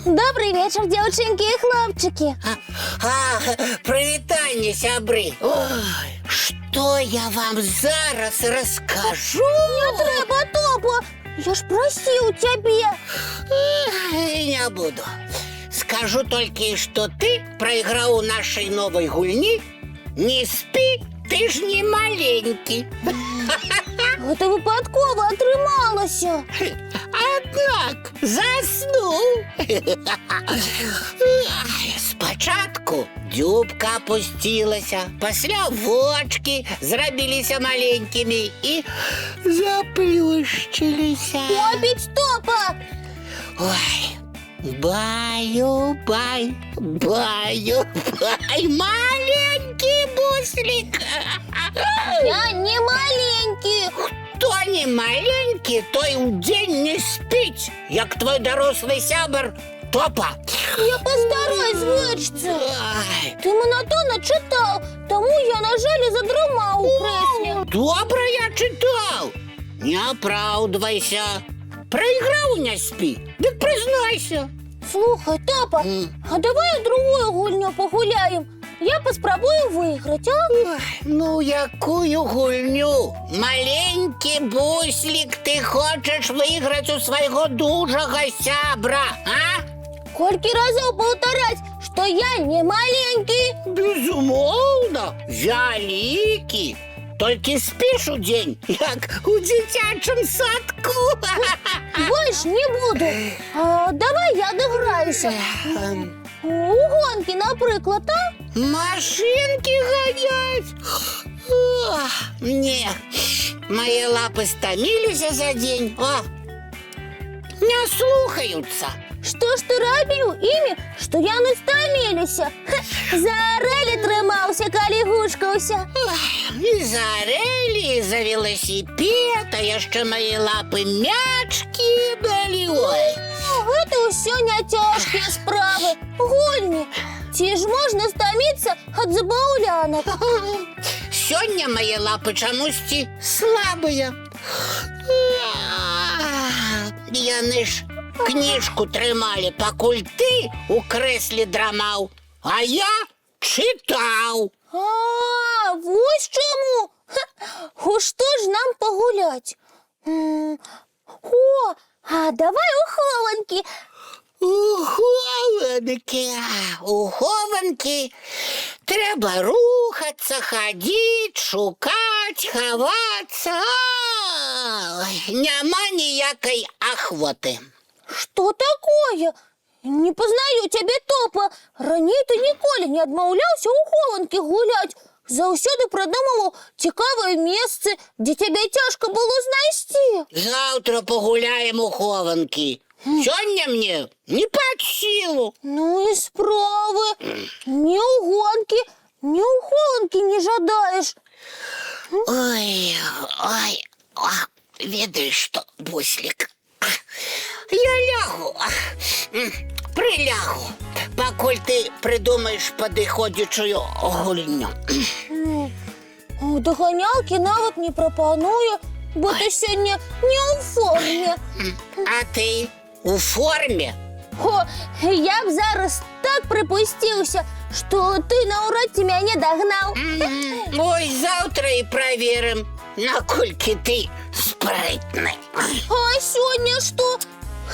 Добрый вечер, девчонки и хлопчики. Привітання, сябри. Ой, що я вам зараз розкажу? Не треба, Топа. Я ж просил тебе. Не буду. Скажу тільки, що ти проіграв у нашій новій гульні. Не спи, ти ж не маленький. Это випадково отрималося. Однак заснув. Спочатку дзюбка опустилася, після вочки зробилися маленькими і заплющилися. Опять Топа. Ой, баю-бай, баю-бай, маленький буслик. Я не маленький. Хто не маленький, той удень не спить, як твой дорослий сябр Топа. Я постараюсь вичці. Ай, Ти монотонно читав, тому я, на жаль, задремав у креслі. добре я читав. Не оправдывайся. Проиграл, не спи, так признайся. Слухай, Топа, а давай другую гульню погуляем. Я поспробую выиграть, а? Ой, ну, якую гульню? Маленький буслик, ти хочеш виграти у свого дужого сябра, а? Сколько разов повторять, что я не маленький? Безумовно, великий. Тільки спиш у день, як у дитячому садку. Больше не буду. Давай я дограюся. У гонки, наприклад, а? Машинки гонять. Ох, не, мої лапи стомилися за день. О, не слухаються. Что ж ты робил ими, что я не стомилися? За орелі тримався, коли гушкався. І за орелі, і за велосипед, а яще мої лапи м'ячки дали. Ой. Это все не тяжкие справи. Гульні. Ці ж можна стомитися від забавлянок. Сьогодні мої лапи чомусь слабые. Яны ж книжку тримали, покуль ти у креслі драмав, а я читав. Ось чому. Що ж нам погулять? А давай у хованки. У хованки треба рухатися, ходити, шукати, ховатися. Ой, нема ніякої охоти. Что такое? Не познаю тебе, Топа. Ранее ты ніколи не відмовлявся у хованки гулять. Завсюди придумував цікаве місце, де тебе тяжко було знайти. Завтра погуляємо у хованки. Сьогодні мені не під силу. Ну і справи. Ні у гонки, ні у хованки не жадаєш. Ой, ведаешь что, буслик, я лягу, прилягу, покуль ты придумаешь подходящую гульню. Доганялки навіть не пропоную, бо ти сьогодні не у формі. А ты у форме? Я б зараз так припустився, що ти на уроці мене догнав. Ой, завтра и проверим, накольки ты спрытный. А сьогодні що?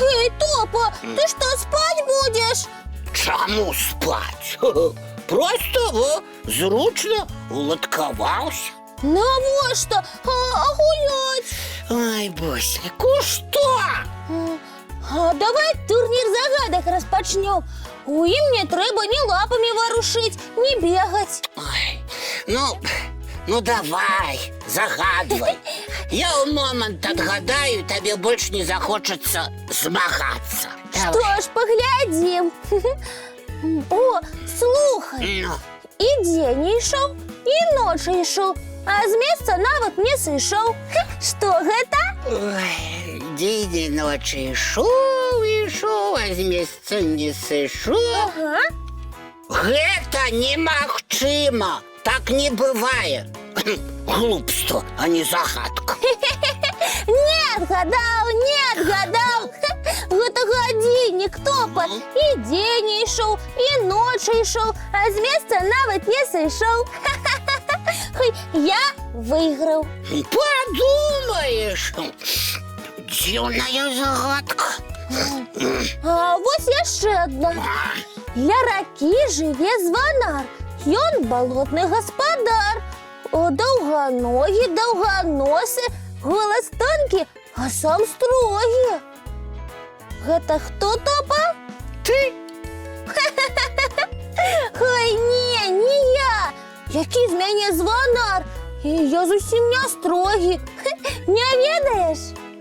Эй, Топа, ти що, спать будеш? Чому спать? Просто зручно улотковался. Навошта? А гулять? Ой, буслику, что? А давай турнір загадок розпочнем. У їм не треба ні лапами ворушить, ні бігать. Ой, ну давай, загадывай. Я у момент отгадаю, тебе больше не захочется змагаться. Що ж, поглядім. О, слухай. Ну, І день йшов, і ночі йшов. а з месца нават не сышоў. Што гэта? Ой, дзень і ночі ішоў, а з месца не сышоў. Ага. Гэта немагчыма, так не бывае. Глупство, а не загадка. Не адгадаў. Гэта гадзіннік топа. І дзень ішоў, і ноч ішоў, а з месца нават не сышоў. Я выйграў. Подумаеш, дзіўная загадка. А вось яшчэ адна. Ля ракі жыве званар. Ён балотны гаспадар. Даўганогі, даўганосы, голас тонкі, а сам строгі. Гэта хто, топа? Ты? Ой, не я. Які з мяне званар? І я зусім не строгі. Не ведаеш?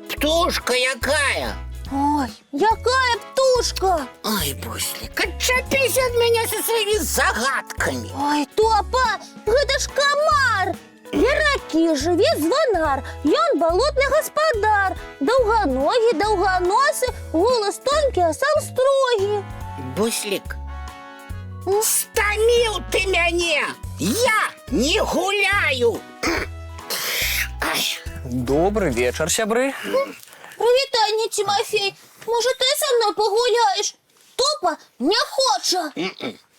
Птушка якая? Ой, якая птушка? Ой, Буслик, отчепись от меня со своими загадками. Ой, топа, гэта ж камар. Ля ракі жыве званар. Ён балотны гаспадар. Даўганогі, даўганосы, голас тонкі, а сам строгі. Буслик, стаміў ты мяне! Я не гуляю! Ай, Добрый вечер, сябры. Прывітанне, Тимофей. Можа, ты са мной пагуляеш? Топа не хоча.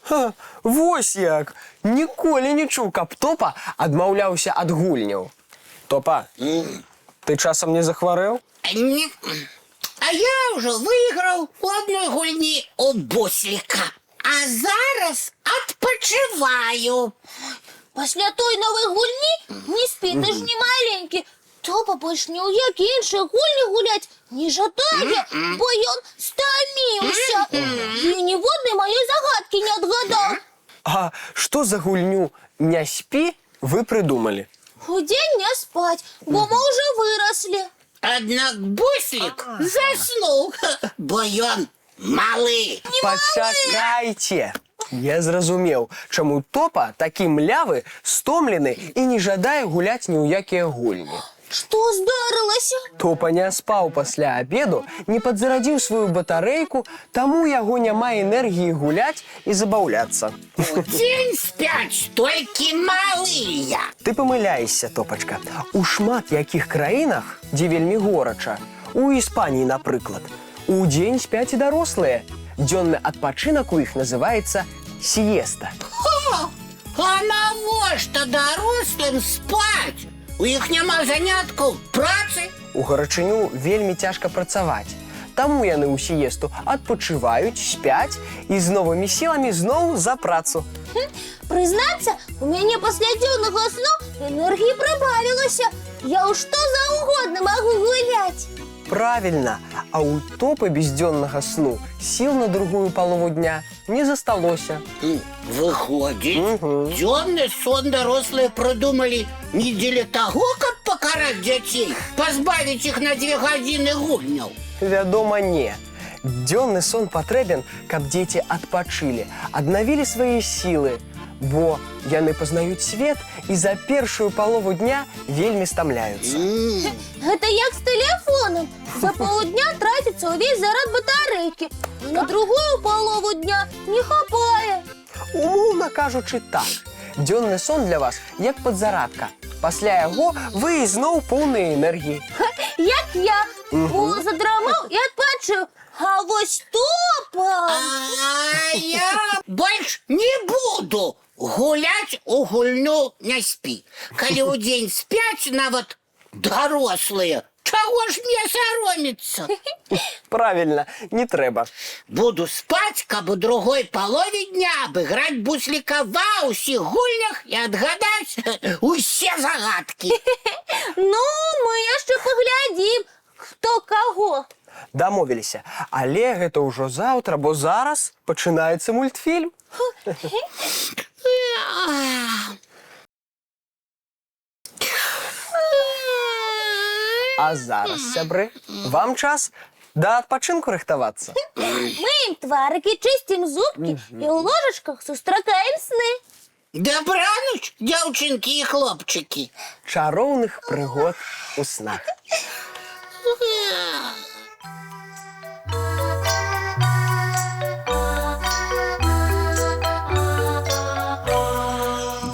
Ха, вось як. Ніколі не чуў, каб Топа адмаўляўся ад гульняў. Топа, ты часам не захварэў? не. А я уже выиграл у одной гульни у Буслика. А зараз адпачываю. Пасля той новай гульні не спі, ты ж не маленькі. Топа больш ні ў які іншыя гульні гуляць не жадае, бо ён стаміўся. І ніводнай маёй загадкі не адгадаў. А што за гульню «Не спі» вы прыдумалі? Удзень не спаць, бо мы ўжо выраслі. Аднак Буслик заснул, бо ён малы. Пачакайце! Я зразумеў, чаму Топа такі млявы, стомлены і не жадае гуляць ні ў якія гульні. Што здарылася? Топа не спаў пасля абеду, не падзарадзіў сваю батарэйку, таму яго няма энергіі гуляць і забаўляцца. Удзень спяць толькі малыя. Ты памыляешся, Топачка. У шмат якіх краінах, дзе вельмі горача, у Іспаніі, напрыклад, удзень спяць і дарослыя. Дзённы адпачынак у іх называецца сіеста. А навошта дарослым спаць? У іх няма заняткаў, працы. У гарачыню вельмі цяжка працаваць. Таму яны ў сіесту адпачываюць, спяць і з новымі сіламі зноў за працу. Прызнацца, у мяне пасля дзённага сну энергіі прыбавілася. Я ў што заўгодна магу гуляць. Правільна, а ў Топы без дзённага сну сіл на другую палову дня не засталося. Выходзіць, дзённы сон дарослыя прыдумалі не дзеля таго, каб пакараць дзяцей, пазбавіць іх на 2 гадзіны гульняў. Вядома, не. Дзённы сон патрэбен, каб дзеці адпачылі, аднавілі свае сілы, бо яны пазнаюць свет і за першую палову дня вельмі стамляюцца. Гэта як з тэлефонам. За паўдня траціцца ўвесь зарад батарэйкі, а на другую палову дня не хапае. Умоўна кажучы, так. Дзённы сон для вас як падзарадка. Пасля яго вы ізноў поўныя энергіі. Як я. Бо задрамаў і адпачыў. А вось Топа... А я больш не буду гуляць у гульню «Не спі». Калі ўдзень спяць нават дарослыя, чаго ж мне саромецца? Правільна, не трэба. Буду спаць, каб у другой палове дня абыграць Бусліка ва ўсіх гульнях і адгадаць усе загадкі. Ну, мы яшчэ паглядзім, хто каго. Дамовіліся, але гэта ўжо заўтра, бо зараз пачынаецца мультфільм. А зараз, сябры, вам час да адпачынку рыхтавацца. Мыем тварыкі, чысцім зубкі і ў ложачках сустракаем сны. Добраніч, дзяўчынкі і хлопчыкі. Чароўных прыгод у снах.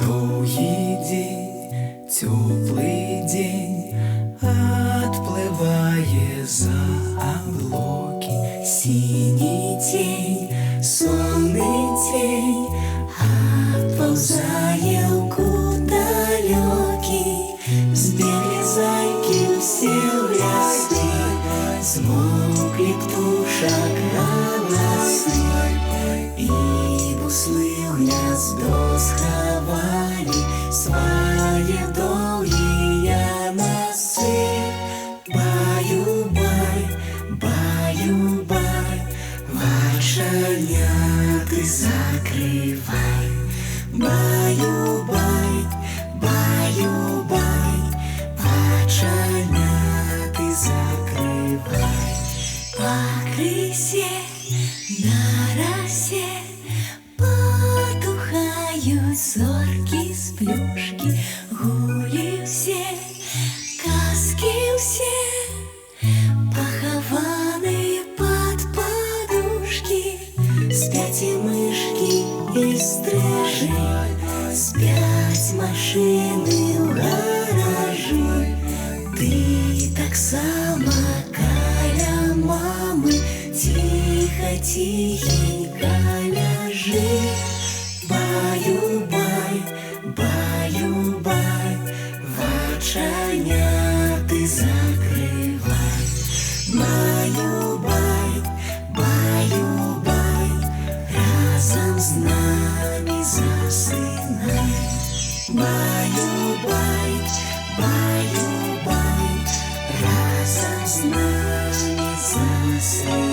Долгий день, теплый день, отплывая за облаки. Синий тень, сонный тень, отползая в кут далекий. Сбегли зайки все в лесу, смолкли птушек голосы, и буслы в гнездо сховали свои долгие носы. Баю-бай, баю-бай, вальшаняты закрывай. Баю-бай, баю-бай, вальшаняты закрывай. По крысе на росе потухают зорки с плюшки. Гули все, каски все, похованы под подушки. Спят и мышки, и стрижи, спят машины в гаражи. Ты так само, каля мамы, тихо-тихенько ляжи. Баю-бай, баю-бай, вальшаняты закрывай. Баю-бай, баю-бай, разом с нами засынай. Баю-бай, баю-бай, разом с нами засынай.